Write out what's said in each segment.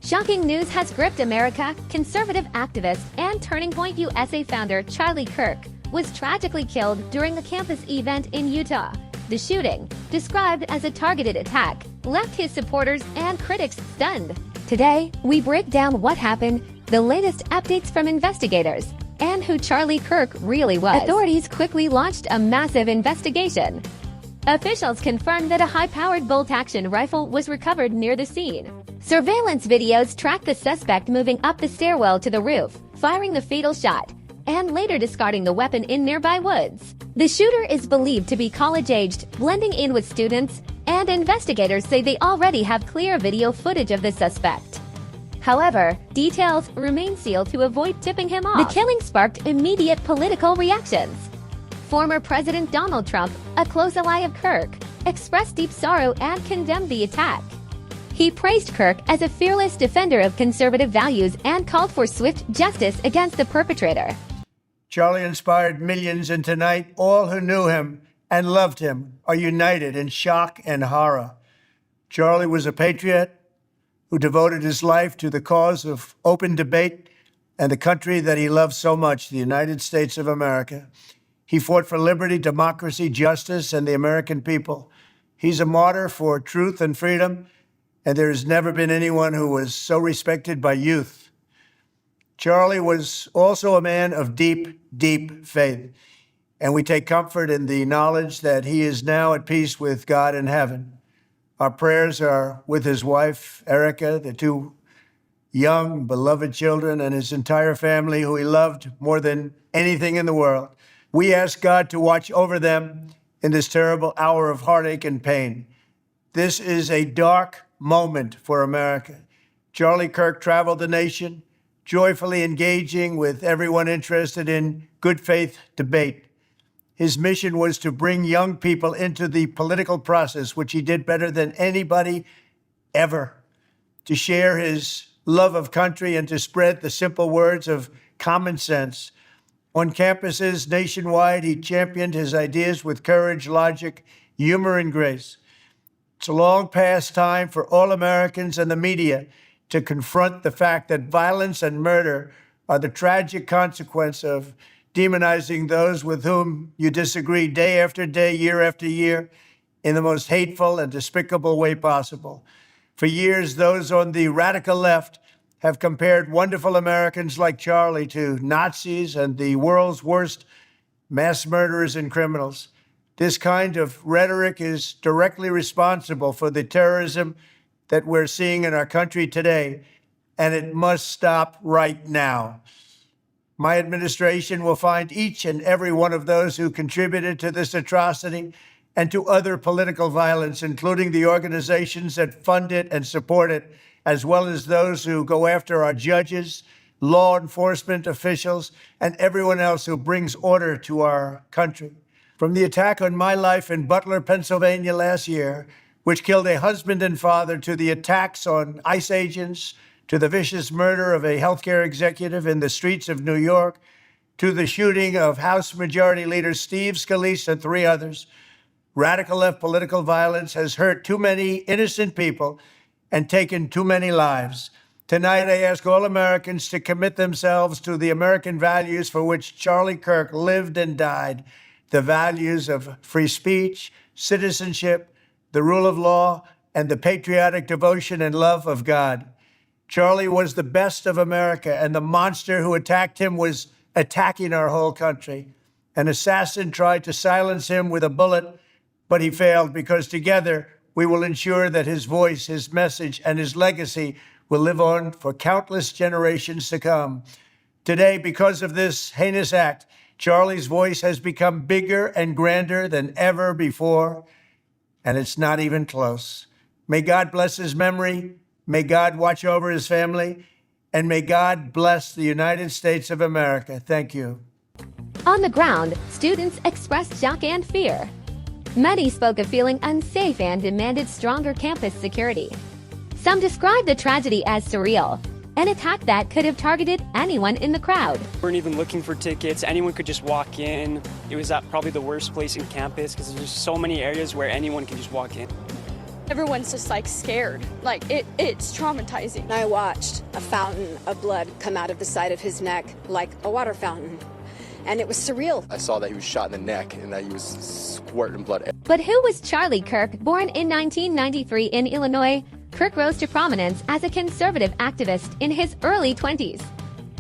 Shocking news has gripped America. Conservative activist and Turning Point USA founder Charlie Kirk was tragically killed during a campus event in Utah. The shooting, described as a targeted attack, left his supporters and critics stunned. Today, we break down what happened, the latest updates from investigators, and who Charlie Kirk really was. Authorities quickly launched a massive investigation. Officials confirmed that a high-powered bolt-action rifle was recovered near the scene. Surveillance videos tracked the suspect moving up the stairwell to the roof, firing the fatal shot, and later discarding the weapon in nearby woods. The shooter is believed to be college-aged, blending in with students, and investigators say they already have clear video footage of the suspect. However, details remain sealed to avoid tipping him off. The killing sparked immediate political reactions. Former President Donald Trump, a close ally of Kirk, expressed deep sorrow and condemned the attack. He praised Kirk as a fearless defender of conservative values and called for swift justice against the perpetrator. Charlie inspired millions, and tonight all who knew him and loved him are united in shock and horror. Charlie was a patriot who devoted his life to the cause of open debate and the country that he loved so much, the United States of America. He fought for liberty, democracy, justice, and the American people. He's a martyr for truth and freedom, and there has never been anyone who was so respected by youth. Charlie was also a man of deep, deep faith, and we take comfort in the knowledge that he is now at peace with God in heaven. Our prayers are with his wife, Erica, the two young, beloved children, and his entire family, who he loved more than anything in the world. We ask God to watch over them in this terrible hour of heartache and pain. This is a dark moment for America. Charlie Kirk traveled the nation, joyfully engaging with everyone interested in good faith debate. His mission was to bring young people into the political process, which he did better than anybody ever, to share his love of country and to spread the simple words of common sense. On campuses nationwide, he championed his ideas with courage, logic, humor, and grace. It's a long past time for all Americans and the media to confront the fact that violence and murder are the tragic consequence of demonizing those with whom you disagree day after day, year after year, in the most hateful and despicable way possible. For years, those on the radical left have compared wonderful Americans like Charlie to Nazis and the world's worst mass murderers and criminals. This kind of rhetoric is directly responsible for the terrorism that we're seeing in our country today, and it must stop right now. My administration will find each and every one of those who contributed to this atrocity and to other political violence, including the organizations that fund it and support it, as well as those who go after our judges, law enforcement officials, and everyone else who brings order to our country. From the attack on my life in Butler, Pennsylvania last year, which killed a husband and father, to the attacks on ICE agents, to the vicious murder of a healthcare executive in the streets of New York, to the shooting of House Majority Leader Steve Scalise and 3 others, radical left political violence has hurt too many innocent people and taken too many lives. Tonight, I ask all Americans to commit themselves to the American values for which Charlie Kirk lived and died, the values of free speech, citizenship, the rule of law, and the patriotic devotion and love of God. Charlie was the best of America, and the monster who attacked him was attacking our whole country. An assassin tried to silence him with a bullet, but he failed, because together we will ensure that his voice, his message, and his legacy will live on for countless generations to come. Today, because of this heinous act, Charlie's voice has become bigger and grander than ever before, and it's not even close. May God bless his memory, may God watch over his family, and may God bless the United States of America. Thank you. On the ground, students expressed shock and fear. Many spoke of feeling unsafe and demanded stronger campus security. Some described the tragedy as surreal, an attack that could have targeted anyone in the crowd. We weren't even looking for tickets. Anyone could just walk in. It was at probably the worst place in campus because there's just so many areas where anyone can just walk in. Everyone's just like scared. Like it's traumatizing. I watched a fountain of blood come out of the side of his neck like a water fountain. And it was surreal. I saw that he was shot in the neck and that he was squirting blood. But who was Charlie Kirk? Born in 1993 in Illinois, Kirk rose to prominence as a conservative activist in his early 20s.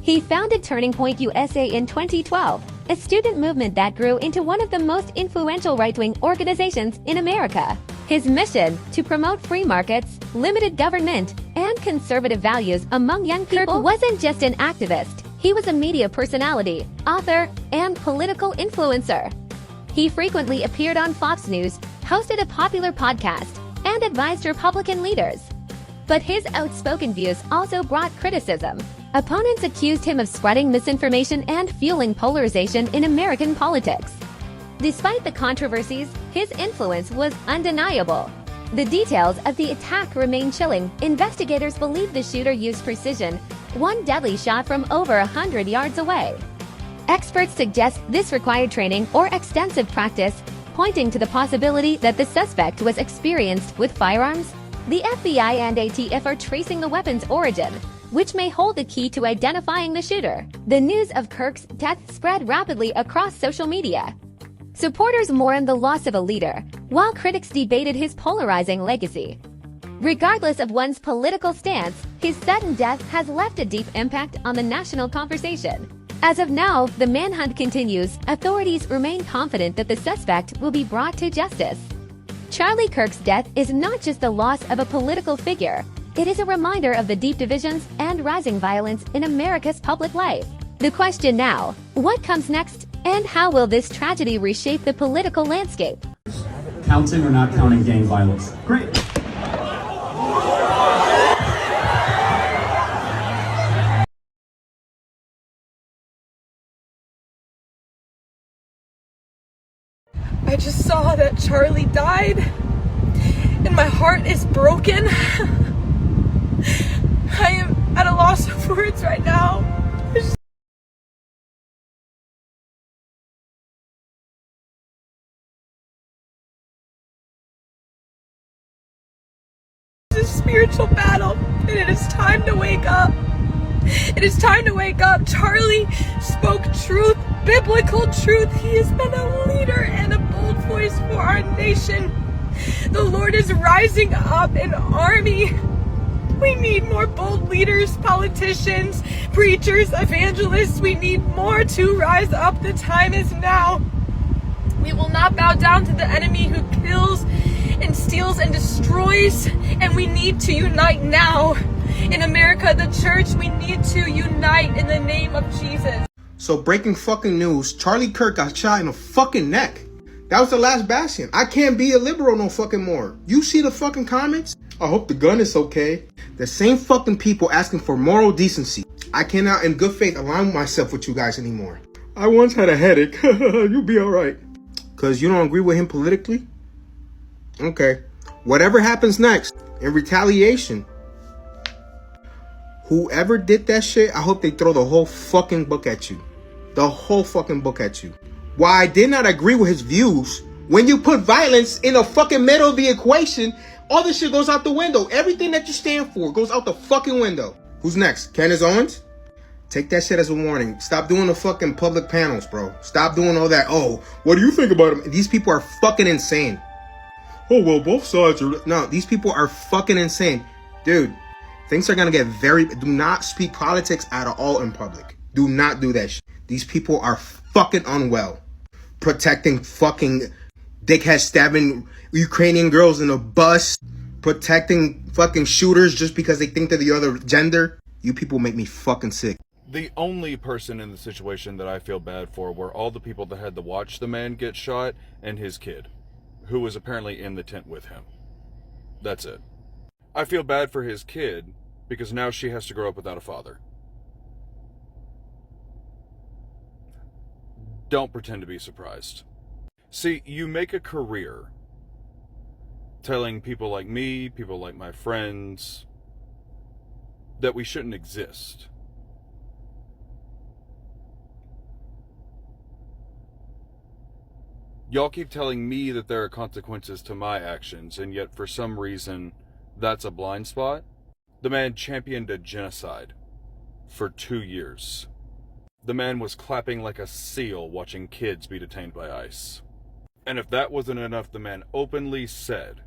He founded Turning Point USA in 2012, a student movement that grew into one of the most influential right-wing organizations in America. His mission, to promote free markets, limited government, and conservative values among young people, Kirk wasn't just an activist. He was a media personality, author, and political influencer. He frequently appeared on Fox News, hosted a popular podcast, and advised Republican leaders. But his outspoken views also brought criticism. Opponents accused him of spreading misinformation and fueling polarization in American politics. Despite the controversies, his influence was undeniable. The details of the attack remain chilling. Investigators believe the shooter used precision, one deadly shot from over 100 yards away. Experts suggest this required training or extensive practice, pointing to the possibility that the suspect was experienced with firearms. The FBI and ATF are tracing the weapon's origin, which may hold the key to identifying the shooter. The news of Kirk's death spread rapidly across social media. Supporters mourned the loss of a leader, while critics debated his polarizing legacy. Regardless of one's political stance, his sudden death has left a deep impact on the national conversation. As of now, the manhunt continues. Authorities remain confident that the suspect will be brought to justice. Charlie Kirk's death is not just the loss of a political figure. It is a reminder of the deep divisions and rising violence in America's public life. The question now, what comes next, and how will this tragedy reshape the political landscape? Counting or not counting gang violence? Great. I just saw that Charlie died, and my heart is broken. I am at a loss of words right now. It's a spiritual battle, and it is time to wake up. It is time to wake up. Charlie spoke truth, biblical truth. He has been a leader and a bold voice for our nation. The Lord is rising up an army. We need more bold leaders, politicians, preachers, evangelists. We need more to rise up. The time is now. We will not bow down to the enemy who kills and steals and destroys, and we need to unite now. In America, the church, we need to unite in the name of Jesus. So breaking fucking news, Charlie Kirk got shot in the fucking neck. That was the last bastion. I can't be a liberal no fucking more. You see the fucking comments? I hope the gun is okay. The same fucking people asking for moral decency. I cannot in good faith align myself with you guys anymore. I once had a headache. You'll be alright. Cause you don't agree with him politically? Okay. Whatever happens next, in retaliation, whoever did that shit, I hope they throw the whole fucking book at you. The whole fucking book at you. While I did not agree with his views, when you put violence in the fucking middle of the equation, all this shit goes out the window. Everything that you stand for goes out the fucking window. Who's next? Candace Owens? Take that shit as a warning. Stop doing the fucking public panels, bro. Stop doing all that. Oh, what do you think about him? These people are fucking insane. Oh, well, both sides are... No, these people are fucking insane. Dude, things are gonna get very... Do not speak politics at all in public. Do not do that shit. These people are fucking unwell. Protecting fucking dickheads stabbing Ukrainian girls in a bus. Protecting fucking shooters just because they think they're the other gender. You people make me fucking sick. The only person in the situation that I feel bad for were all the people that had to watch the man get shot and his kid, who was apparently in the tent with him. That's it. I feel bad for his kid because now she has to grow up without a father. Don't pretend to be surprised. See, you make a career telling people like me, people like my friends, that we shouldn't exist. Y'all keep telling me that there are consequences to my actions, and yet for some reason, that's a blind spot. The man championed a genocide for 2 years. The man was clapping like a seal watching kids be detained by ICE. And if that wasn't enough, the man openly said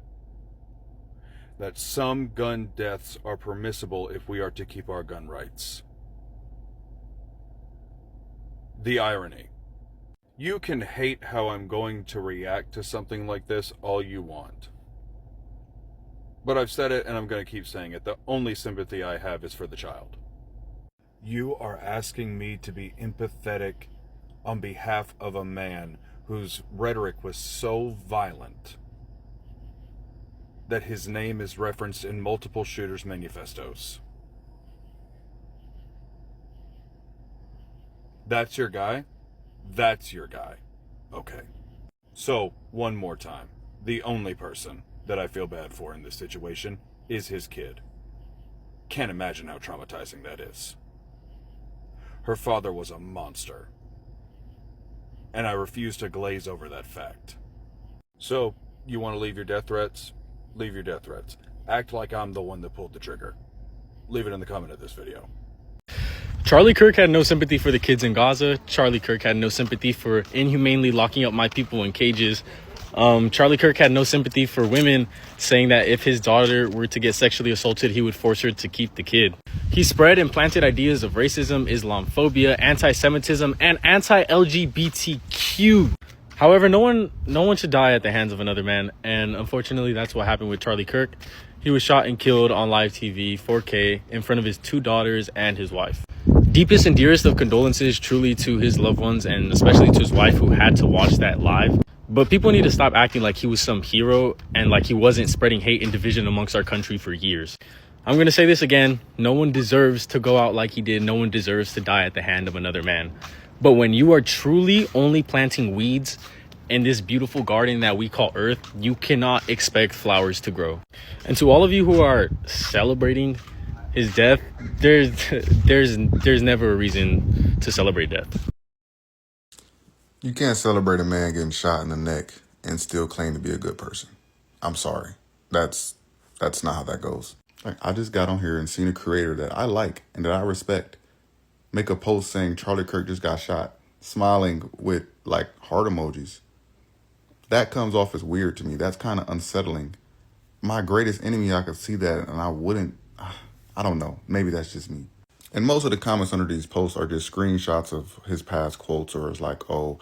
that some gun deaths are permissible if we are to keep our gun rights. The irony. You can hate how I'm going to react to something like this all you want. But I've said it and I'm going to keep saying it. The only sympathy I have is for the child. You are asking me to be empathetic on behalf of a man whose rhetoric was so violent that his name is referenced in multiple shooters' manifestos. That's your guy? That's your guy. Okay. So, one more time. The only person that I feel bad for in this situation is his kid. Can't imagine how traumatizing that is. Her father was a monster. And I refuse to glaze over that fact. So, you want to leave your death threats? Leave your death threats. Act like I'm the one that pulled the trigger. Leave it in the comment of this video. Charlie Kirk had no sympathy for the kids in Gaza. Charlie Kirk had no sympathy for inhumanely locking up my people in cages. Charlie Kirk had no sympathy for women saying that if his daughter were to get sexually assaulted, he would force her to keep the kid. He spread and planted ideas of racism, Islamophobia, anti-Semitism, and anti-LGBTQ. However, no one should die at the hands of another man, and unfortunately, that's what happened with Charlie Kirk. He was shot and killed on live TV, 4K, in front of his 2 daughters and his wife. Deepest and dearest of condolences truly to his loved ones, and especially to his wife who had to watch that live. But people need to stop acting like he was some hero and like he wasn't spreading hate and division amongst our country for years. I'm going to say this again. No one deserves to go out like he did. No one deserves to die at the hand of another man. But when you are truly only planting weeds in this beautiful garden that we call Earth, you cannot expect flowers to grow. And to all of you who are celebrating his death, there's never a reason to celebrate death. You can't celebrate a man getting shot in the neck and still claim to be a good person. I'm sorry. That's not how that goes. Like, I just got on here and seen a creator that I like and that I respect make a post saying Charlie Kirk just got shot, smiling with like heart emojis. That comes off as weird to me. That's kind of unsettling. My greatest enemy, I could see that and I wouldn't, I don't know. Maybe that's just me. And most of the comments under these posts are just screenshots of his past quotes, or it's like, oh,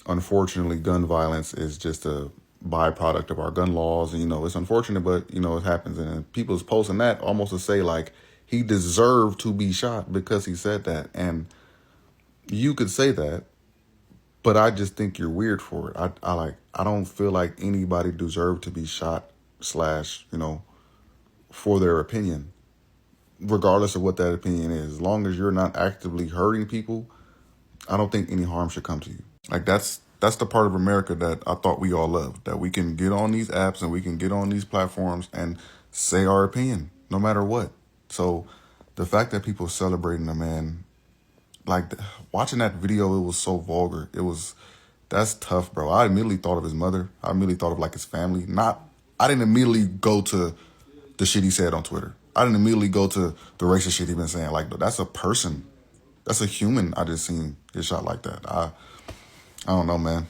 unfortunately, gun violence is just a byproduct of our gun laws. And, it's unfortunate, but, it happens. And people's posting that almost to say, like, he deserved to be shot because he said that. And you could say that, but I just think you're weird for it. I don't feel like anybody deserved to be shot / for their opinion, regardless of what that opinion is. As long as you're not actively hurting people, I don't think any harm should come to you. Like, that's the part of America that I thought we all loved, that we can get on these apps and we can get on these platforms and say our opinion no matter what. So the fact that people celebrating a man, like, watching that video, it was so vulgar. That's tough, bro. I immediately thought of his mother. I immediately thought of like his family. I didn't immediately go to the shit he said on Twitter. I didn't immediately go to the racist shit he been saying. Like, that's a person. That's a human I just seen get shot like that. I don't know, man.